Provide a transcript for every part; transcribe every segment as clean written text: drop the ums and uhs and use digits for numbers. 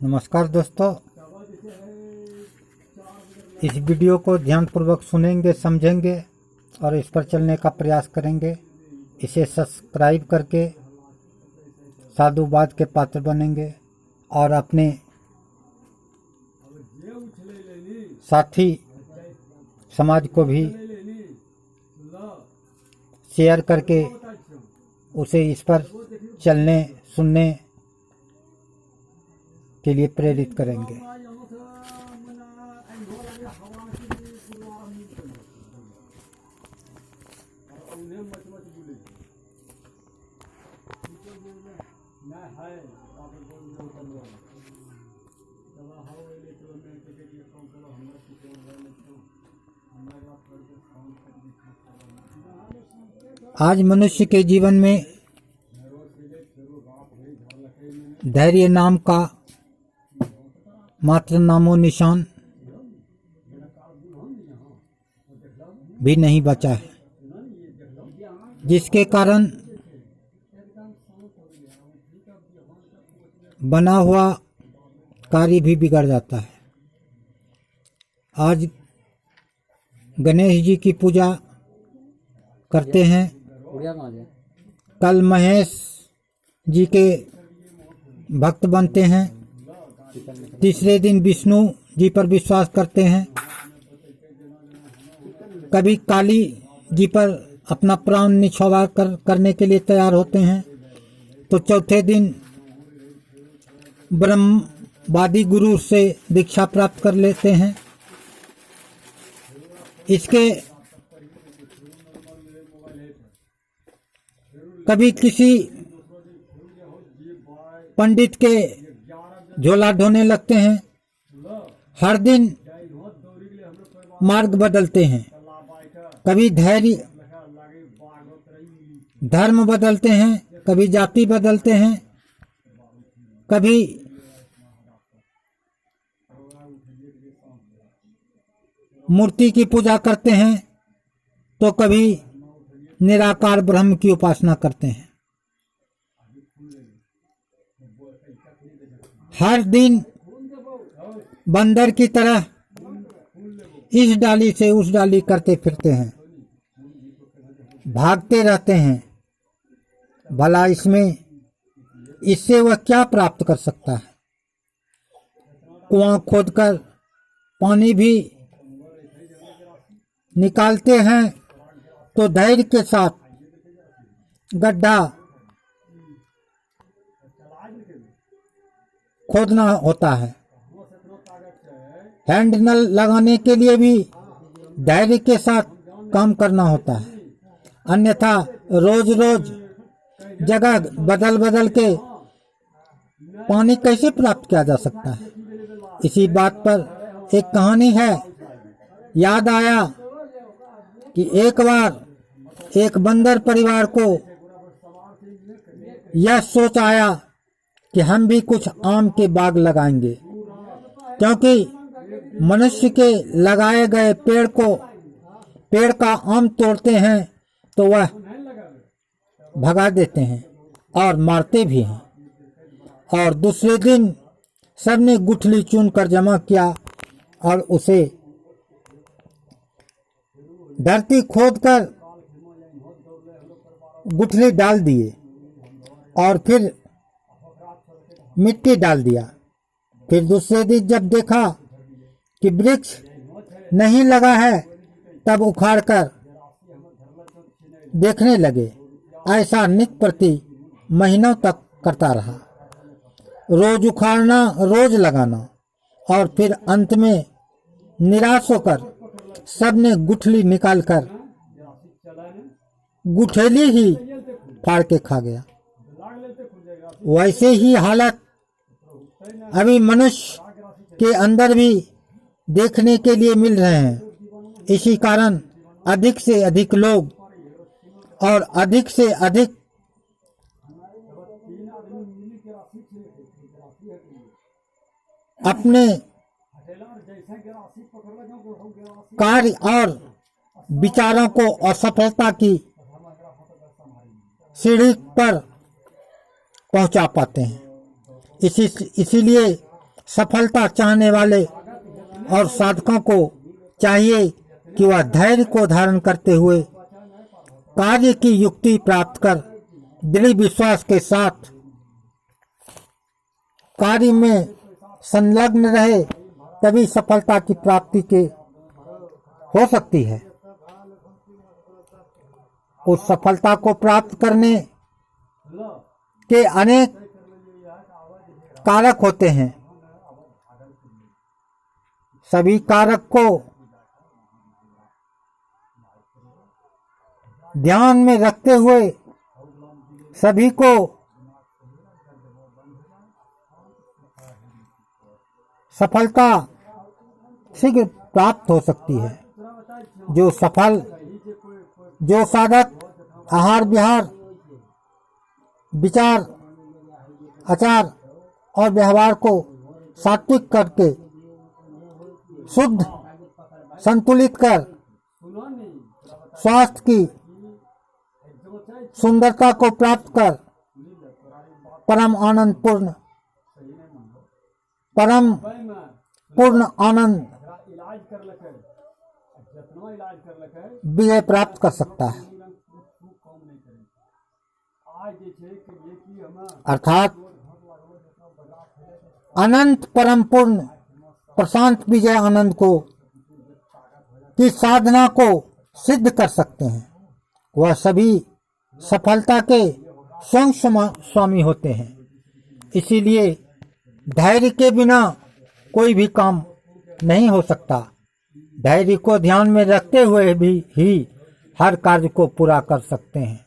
नमस्कार दोस्तों, इस वीडियो को ध्यानपूर्वक सुनेंगे, समझेंगे और इस पर चलने का प्रयास करेंगे। इसे सब्सक्राइब करके साधुवाद के पात्र बनेंगे और अपने साथी समाज को भी शेयर करके उसे इस पर चलने सुनने के लिए प्रेरित करेंगे। आज मनुष्य के जीवन में धैर्य नाम का मात्र नामो निशान भी नहीं बचा है, जिसके कारण बना हुआ कार्य भी बिगड़ जाता है। आज गणेश जी की पूजा करते हैं, कल महेश जी के भक्त बनते हैं, तीसरे दिन विष्णु जी पर विश्वास करते हैं, कभी काली जी पर अपना प्राण निछावर करने के लिए तैयार होते हैं, तो चौथे दिन ब्रह्मवादी गुरु से दीक्षा प्राप्त कर लेते हैं। इसके कभी किसी पंडित के झोला ढोने लगते हैं, हर दिन मार्ग बदलते हैं, कभी धर्म बदलते हैं, कभी जाति बदलते हैं, कभी मूर्ति की पूजा करते हैं, तो कभी निराकार ब्रह्म की उपासना करते हैं। हर दिन बंदर की तरह इस डाली से उस डाली करते फिरते हैं, भागते रहते हैं। भला इससे वह क्या प्राप्त कर सकता है? कुआं खोदकर पानी भी निकालते हैं तो धैर्य के साथ गड्ढा खोदना होता है। हैंडल लगाने के लिए भी धैर्य के साथ काम करना होता है, अन्यथा रोज रोज जगह बदल बदल के पानी कैसे प्राप्त किया जा सकता है? इसी बात पर एक कहानी है। याद आया कि एक बार एक बंदर परिवार को यह सोच आया कि हम भी कुछ आम के बाग लगाएंगे, क्योंकि मनुष्य के लगाए गए पेड़ का आम तोड़ते हैं तो वह भगा देते हैं और मारते भी हैं। और दूसरे दिन सबने गुठली चुनकर जमा किया और उसे धरती खोदकर गुठली डाल दिए और फिर मिट्टी डाल दिया। फिर दूसरे दिन जब देखा कि वृक्ष नहीं लगा है, तब उखाड़कर देखने लगे। ऐसा नित्य प्रति महीनों तक करता रहा, रोज उखाड़ना, रोज लगाना, और फिर अंत में निराश होकर सबने गुठली निकालकर गुठली ही फाड़ के खा गया। वैसे ही हालत अभी मनुष्य के अंदर भी देखने के लिए मिल रहे हैं। इसी कारण अधिक से अधिक लोग और अधिक से अधिक अपने कार्य और विचारों को असफलता की सीढ़ी पर पहुंचा पाते हैं। इसीलिए सफलता चाहने वाले और साधकों को चाहिए कि वह धैर्य को धारण करते हुए कार्य की युक्ति प्राप्त कर दृढ़ विश्वास के साथ कार्य में संलग्न रहे, तभी सफलता की प्राप्ति के हो सकती है। उस सफलता को प्राप्त करने के अनेक कारक होते हैं। सभी कारक को ध्यान में रखते हुए सभी को सफलता शीघ्र प्राप्त हो सकती है। जो साधक आहार विहार, विचार, आचार और व्यवहार को सात्विक करके शुद्ध संतुलित कर स्वास्थ्य की सुंदरता को प्राप्त कर परम पूर्ण आनंद विजय प्राप्त कर सकता है। अर्थात अनंत परम पूर्ण प्रशांत विजय आनंद को की साधना को सिद्ध कर सकते हैं। वह सभी सफलता के स्वयं स्वामी होते हैं। इसीलिए धैर्य के बिना कोई भी काम नहीं हो सकता। धैर्य को ध्यान में रखते हुए भी ही हर कार्य को पूरा कर सकते हैं।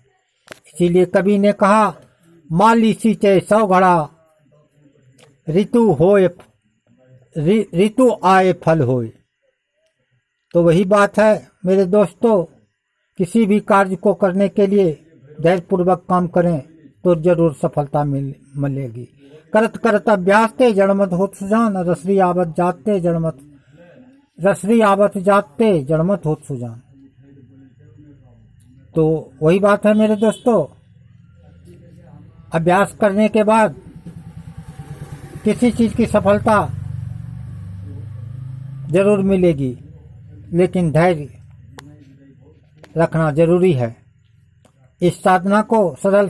इसीलिए कवि ने कहा, माली सींचे 100 घड़ा, ऋतु आए फल होए। तो वही बात है मेरे दोस्तों, किसी भी कार्य को करने के लिए धैर्य पूर्वक काम करें तो जरूर सफलता मिलेगी। करत करत अभ्यास ते जड़मत होत सुजान, रसरी आवत जाते जड़मत होत सुजान। तो वही बात है मेरे दोस्तों, अभ्यास करने के बाद किसी चीज की सफलता जरूर मिलेगी, लेकिन धैर्य रखना जरूरी है। इस साधना को सरल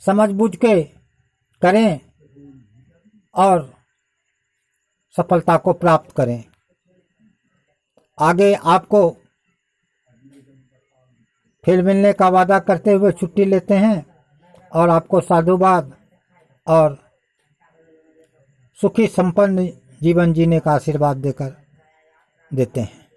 समझ बूझ के करें और सफलता को प्राप्त करें। आगे आपको फिर मिलने का वादा करते हुए छुट्टी लेते हैं और आपको साधुवाद और सुखी संपन्न जीवन जीने का आशीर्वाद देकर देते हैं।